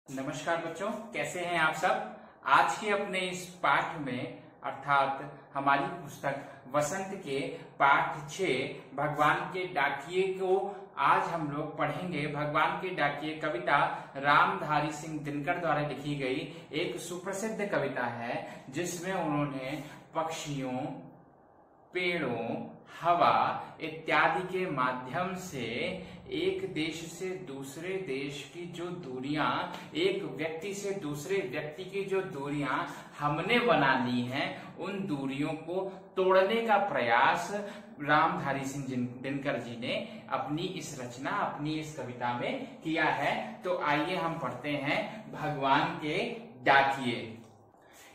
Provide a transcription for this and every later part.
नमस्कार बच्चों, कैसे हैं आप सब। आज के अपने इस पाठ में अर्थात हमारी पुस्तक वसंत के पाठ 6 भगवान के डाकिए को आज हम लोग पढ़ेंगे। भगवान के डाकिए कविता रामधारी सिंह दिनकर द्वारा लिखी गई एक सुप्रसिद्ध कविता है, जिसमें उन्होंने पक्षियों, पेड़ों, हवा इत्यादि के माध्यम से एक देश से दूसरे देश की जो दूरियां, एक व्यक्ति से दूसरे व्यक्ति की जो दूरियां हमने बना ली हैं, उन दूरियों को तोड़ने का प्रयास रामधारी सिंह दिनकर जी ने अपनी इस रचना, अपनी इस कविता में किया है। तो आइए हम पढ़ते हैं भगवान के डाकिए।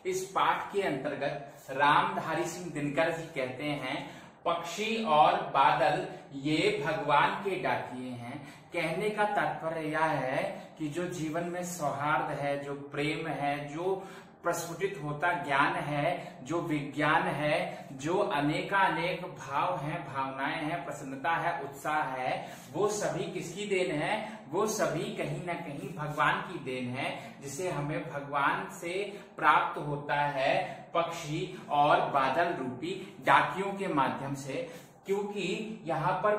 इस पाठ के अंतर्गत रामधारी सिंह दिनकर जी कहते हैं, पक्षी और बादल ये भगवान के डाकिए हैं। कहने का तात्पर्य यह है कि जो जीवन में सौहार्द है, जो प्रेम है, जो प्रस्फुटित होता ज्ञान है, जो विज्ञान है, जो अनेकानेक भाव हैं, भावनाएं हैं, प्रसन्नता है, उत्साह है, वो सभी किसकी देन है? वो सभी कहीं ना कहीं भगवान की देन है, जिसे हमें भगवान से प्राप्त होता है पक्षी और बादल रूपी डाकियों के माध्यम से। क्योंकि यहाँ पर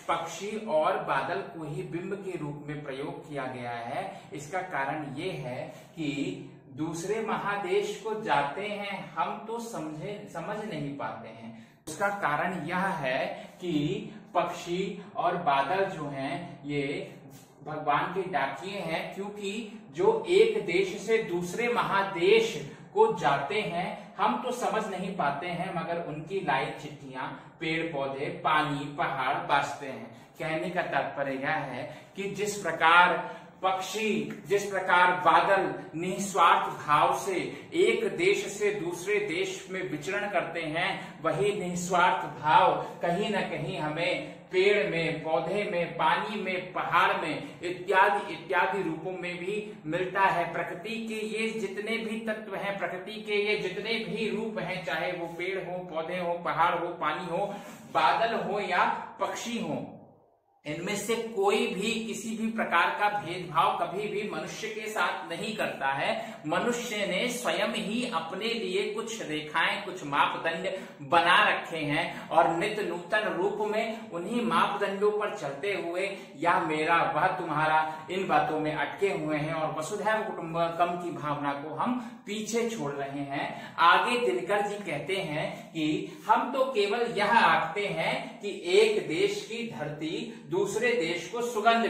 पक्षी और बादल को ही बिंब के रूप में प्रयोग किया गया है। इसका कारण ये है कि दूसरे महादेश को जाते हैं हम तो समझ नहीं पाते हैं। उसका कारण यह है कि पक्षी और बादल जो हैं ये भगवान के डाकिए हैं, क्योंकि जो एक देश से दूसरे महादेश को जाते हैं हम तो समझ नहीं पाते हैं, मगर उनकी लाई चिट्ठियां, पेड़ पौधे, पानी, पहाड़ बरसते हैं। कहने का तात्पर्य यह है कि जिस प्रकार पक्षी, जिस प्रकार बादल निस्वार्थ भाव से एक देश से दूसरे देश में विचरण करते हैं, वही निस्वार्थ भाव कहीं न कहीं हमें पेड़ में, पौधे में, पानी में, पहाड़ में इत्यादि इत्यादि रूपों में भी मिलता है। प्रकृति के ये जितने भी तत्व हैं, प्रकृति के ये जितने भी रूप हैं, चाहे वो पेड़ हो, पौधे हो, पहाड़ हो, पानी हो, बादल हो या पक्षी हो, इनमें से कोई भी किसी भी प्रकार का भेदभाव कभी भी मनुष्य के साथ नहीं करता है। मनुष्य ने स्वयं ही अपने लिए कुछ रेखाएं, कुछ मापदंड बना रखे हैं और नित्य नूतन रूप में उन्हीं मापदंडों पर चलते हुए या मेरा वह तुम्हारा, इन बातों में अटके हुए हैं और वसुधैव कुटुंबकम की भावना को हम पीछे छोड़ रहे हैं। आगे दिनकर जी कहते हैं कि हम तो केवल यह आखते हैं कि एक देश की धरती दूसरे देश को सुगंध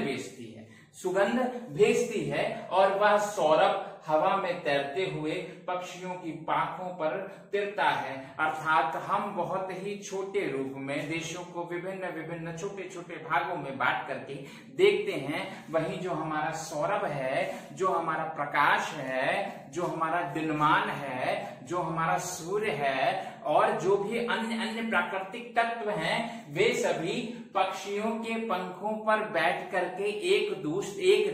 भेजती है और वह सौरभ हवा में तैरते हुए पक्षियों की पांखों पर तिरता है। अर्थात हम बहुत ही छोटे रूप में देशों को विभिन्न विभिन्न छोटे छोटे भागों में बांट करके देखते हैं। वहीं जो हमारा सौरभ है, जो हमारा प्रकाश है, जो हमारा दिनमान है, जो हमारा सूर्य है और जो भी अन्य प्राकृतिक तत्व हैं, वे सभी पक्षियों के पंखों पर बैठ करके एक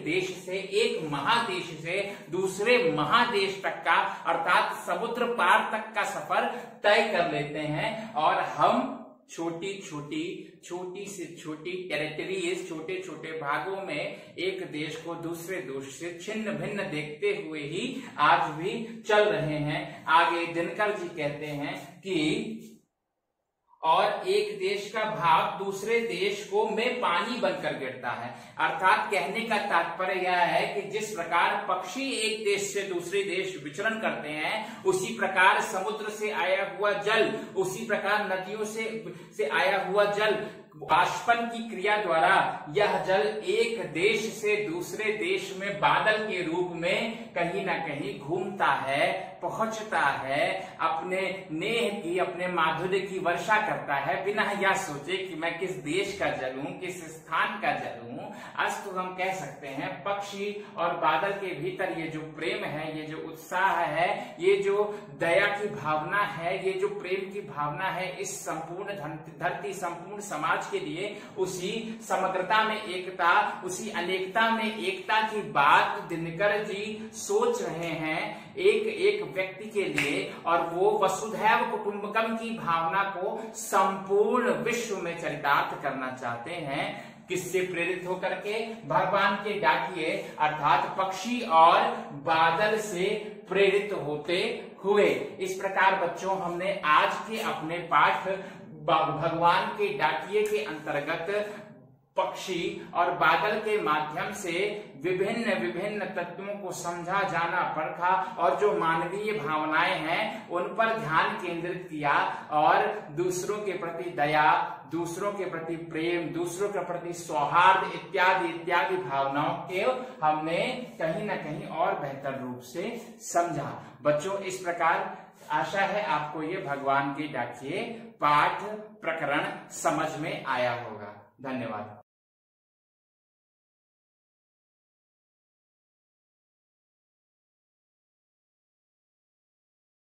देश से, एक महादेश से दूसरे महादेश तक का अर्थात समुद्र पार तक का सफर तय कर लेते हैं। और हम छोटी से छोटी टेरिटरीज, छोटे छोटे भागों में एक देश को दूसरे देश से छिन्न भिन्न देखते हुए ही आज भी चल रहे हैं। आगे दिनकर जी कहते हैं कि और एक देश का भाग दूसरे देश को में पानी बनकर गिरता है। अर्थात कहने का तात्पर्य यह है कि जिस प्रकार पक्षी एक देश से दूसरे देश विचरण करते हैं, उसी प्रकार समुद्र से आया हुआ जल, उसी प्रकार नदियों से आया हुआ जल, बाष्पन की क्रिया द्वारा यह जल एक देश से दूसरे देश में बादल के रूप में कहीं ना कहीं घूमता है, पहुंचता है, अपने नेह की, अपने माधुर्य की वर्षा करता है, बिना यह सोचे कि मैं किस देश का जल हूं, किस स्थान का जल हूं। अस्तु हम कह सकते हैं पक्षी और बादल के भीतर ये जो प्रेम है, ये जो उत्साह है, ये जो दया की भावना है, ये जो प्रेम की भावना है, इस संपूर्ण धरती, संपूर्ण समाज के लिए उसी समग्रता में एकता, उसी अनेकता में एकता की बात दिनकर जी सोच रहे हैं। एक व्यक्ति के लिए, और वो वसुधैव कुटुंबकम की भावना को संपूर्ण विश्व में चरितार्थ करना चाहते हैं। किससे प्रेरित होकर के? भगवान के डाकिए अर्थात पक्षी और बादल से प्रेरित होते हुए। इस प्रकार बच्चों हमने आज के अपने पाठ भगवान के डाकिए के अंतर्गत पक्षी और बादल के माध्यम से विभिन्न विभिन्न तत्वों को समझा, जाना, परखा और जो मानवीय भावनाएं हैं उन पर ध्यान केंद्रित किया, और दूसरों के प्रति दया, दूसरों के प्रति प्रेम, दूसरों के प्रति सौहार्द इत्यादि इत्यादि भावनाओं के हमने कहीं ना कहीं और बेहतर रूप से समझा। बच्चों इस प्रकार आशा है आपको ये भगवान के डाकिए पाठ प्रकरण समझ में आया होगा। धन्यवाद।